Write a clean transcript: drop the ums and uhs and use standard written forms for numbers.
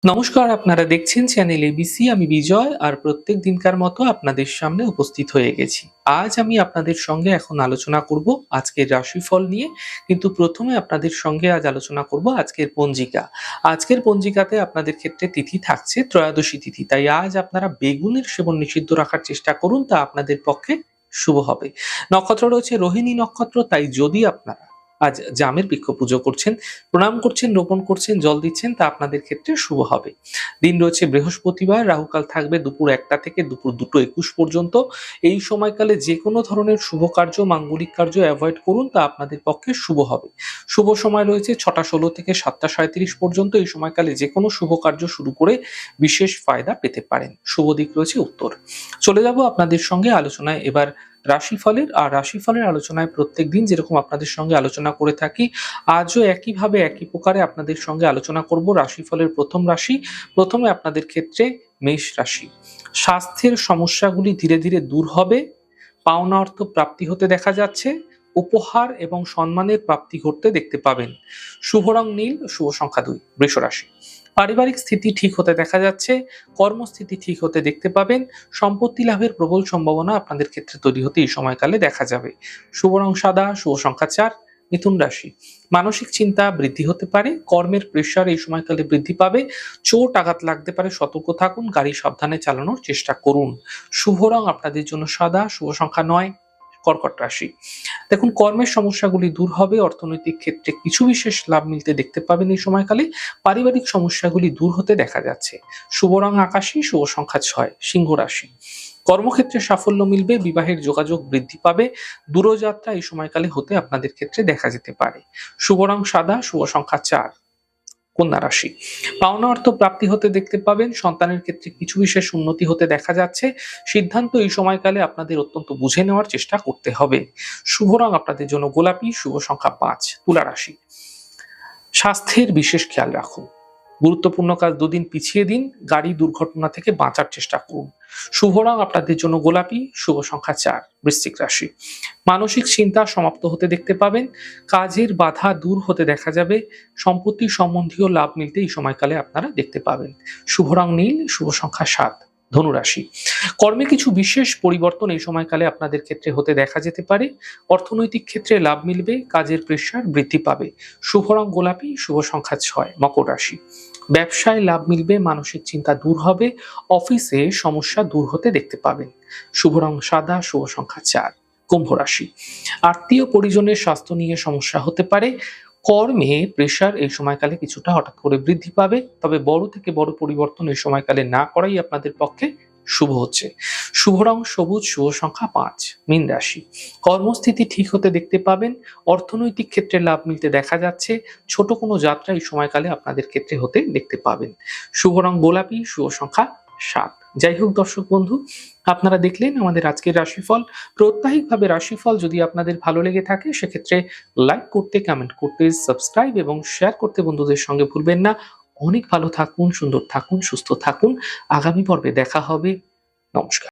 নমস্কার, আপনারা দেখছেন চ্যানেল এবিসি। আমি বিজয় আর প্রত্যেক দিনকার মতো আপনাদের সামনে উপস্থিত হয়ে গেছি। আজ আমি আপনাদের সঙ্গে এখন আলোচনা করব আজকের রাশিফল নিয়ে। কিন্তু প্রথমে আপনাদের সঙ্গে আজ আলোচনা করব আজকের পঞ্জিকা। আজকের পঞ্জিকাতে আপনাদের ক্ষেত্রে তিথি থাকছে ত্রয়োদশী তিথি। তাই আজ আপনারা বেগুনের সেবন নিষিদ্ধ রাখার চেষ্টা করুন, তা আপনাদের পক্ষে শুভ হবে। নক্ষত্র রয়েছে রোহিণী নক্ষত্র, তাই যদি আপনারা আজ জামের বৃক্ষ পুজো করছেন, প্রণাম করছেন, রোপণ করছেন, জল দিচ্ছেন, তা আপনাদের ক্ষেত্রে শুভ হবে। দিন রয়েছে বৃহস্পতিবার, রাহুকাল থাকবে দুপুর 1টা থেকে দুপুর 2টো 21 পর্যন্ত। এই সময়কালে যে কোনো ধরনের শুভ কার্য, মাঙ্গলিক কার্য অ্যাভয়েড করুন, তা আপনাদের পক্ষে শুভ হবে। শুভ সময় রয়েছে 6টা 16 থেকে 7টা 37 পর্যন্ত। এই সময়কালে যে কোনো শুভ কার্য শুরু করে বিশেষ ফায়দা পেতে পারেন। শুভ দিক রয়েছে উত্তর। চলে যাব আপনাদের সঙ্গে আলোচনায় এবার রাশিফলের। আর রাশিফলের আলোচনায় প্রত্যেকদিন যেরকম আপনাদের সঙ্গে আলোচনা করে থাকি, আজও একইভাবে একই প্রকারে আপনাদের সঙ্গে আলোচনা করব রাশিফলের প্রথম রাশি। প্রথমে আপনাদের ক্ষেত্রে মেষ রাশি। স্বাস্থ্যের সমস্যাগুলি ধীরে ধীরে দূর হবে। পাওনা অর্থ প্রাপ্তি হতে দেখা যাচ্ছে। উপহার এবং সম্মানের প্রাপ্তি ঘটতে দেখতে পাবেন। শুভ রং নীল, শুভ সংখ্যা 2। বৃষ রাশি। পারিবারিক স্থিতি ঠিক হতে দেখা যাচ্ছে। কর্মস্থিতি ঠিক হতে দেখতে পাবেন। সম্পত্তি লাভের প্রবল সম্ভাবনা আপনাদের ক্ষেত্রে তৈরি হতে এই সময়কালে দেখা যাবে। শুভ রং সাদা, শুভ সংখ্যা 4। মিথুন রাশি। মানসিক চিন্তা বৃদ্ধি হতে পারে। কর্মের প্রেশার এই সময়কালে বৃদ্ধি পাবে। চোট আঘাত লাগতে পারে, সতর্ক থাকুন। গাড়ি সাবধানে চালানোর চেষ্টা করুন। শুভ রং আপনাদের জন্য সাদা, শুভ সংখ্যা 9। কর্কট রাশি। দেখুন, কর্মের সমস্যাগুলি দূর হবে। অর্থনৈতিক ক্ষেত্রে কিছু বিশেষ লাভ মিলতে দেখতে পাবেন এই সময়কালে। পারিবারিক সমস্যাগুলি দূর হতে দেখা যাচ্ছে। শুভ রং আকাশী, শুভ সংখ্যা 6। সিংহ রাশি। কর্মক্ষেত্রে সাফল্য মিলবে। বিবাহের যোগাযোগ বৃদ্ধি পাবে। দূরযাত্রা এই সময়কালে হতে আপনাদের ক্ষেত্রে দেখা যেতে পারে। শুভ রং সাদা, শুভ সংখ্যা 4। কন্যা রাশি। পাওনা অর্থ প্রাপ্তি হতে দেখতে পাবেন। সন্তানের ক্ষেত্রে কিছু বিশেষ উন্নতি হতে দেখা যাচ্ছে। সিদ্ধান্ত এই সময়কালে আপনাদের অত্যন্ত বুঝে নেওয়ার চেষ্টা করতে হবে। শুভ রং আপনাদের জন্য গোলাপি, শুভ সংখ্যা 5। তুলা রাশি। স্বাস্থ্যের বিশেষ খেয়াল রাখুন। গুরুত্বপূর্ণ কাজ দুদিন পিছিয়ে দিন। গাড়ি দুর্ঘটনা থেকে বাঁচার চেষ্টা করুন। শুভ রং আপনাদের জন্য গোলাপি, শুভ সংখ্যা 4। বৃশ্চিক রাশি। মানসিক চিন্তা সমাপ্ত হতে দেখতে পাবেন। কাজের বাধা দূর হতে দেখা যাবে। সম্পত্তি সম্বন্ধীয় লাভ মিলতে এই সময়কালে আপনারা দেখতে পাবেন। শুভ রং নীল, শুভ সংখ্যা 7। ধনুরাশি। কর্মে কিছু বিশেষ পরিবর্তন এই সময়কালে আপনাদের ক্ষেত্রে হতে দেখা যেতে পারে। অর্থনৈতিক ক্ষেত্রে লাভ মিলবে। কাজের প্রেশার বৃদ্ধি পাবে। শুভ রং গোলাপি, শুভ সংখ্যা 6। মকর রাশি। ব্যবসায় লাভ মিলবে। মানসিক চিন্তা দূর হবে। অফিসে সমস্যা দূর হতে দেখতে পাবেন। শুভ রং সাদা, শুভ সংখ্যা 4। কুম্ভ রাশি। আত্মীয় পরিজনের স্বাস্থ্য নিয়ে সমস্যা হতে পারে। কর্মে প্রেশার এই সময়কালে কিছুটা হঠাৎ করে বৃদ্ধি পাবে। তবে বড় থেকে বড় পরিবর্তন এই সময়কালে না করাই আপনাদের পক্ষে শুভ হচ্ছে। শুভ রং সবুজ, শুভ সংখ্যা 5। মীন রাশি। কর্মস্থিতি ঠিক হতে দেখতে পাবেন। অর্থনৈতিক ক্ষেত্রে লাভ মিলতে দেখা যাচ্ছে। ছোট কোনো যাত্রা এই সময়কালে আপনাদের ক্ষেত্রে হতে দেখতে পাবেন। শুভ রং গোলাপি, শুভ সংখ্যা 7। যাই হোক দর্শক বন্ধু, আপনারা দেখলেন আমাদের আজকের রাশিফল। প্রত্যাহিকভাবে রাশিফল যদি আপনাদের ভালো লেগে থাকে, সেক্ষেত্রে লাইক করতে, কমেন্ট করতে, সাবস্ক্রাইব এবং শেয়ার করতে বন্ধুদের সঙ্গে ভুলবেন না। অনেক ভালো থাকুন, সুন্দর থাকুন, সুস্থ থাকুন। আগামী পর্বে দেখা হবে। নমস্কার।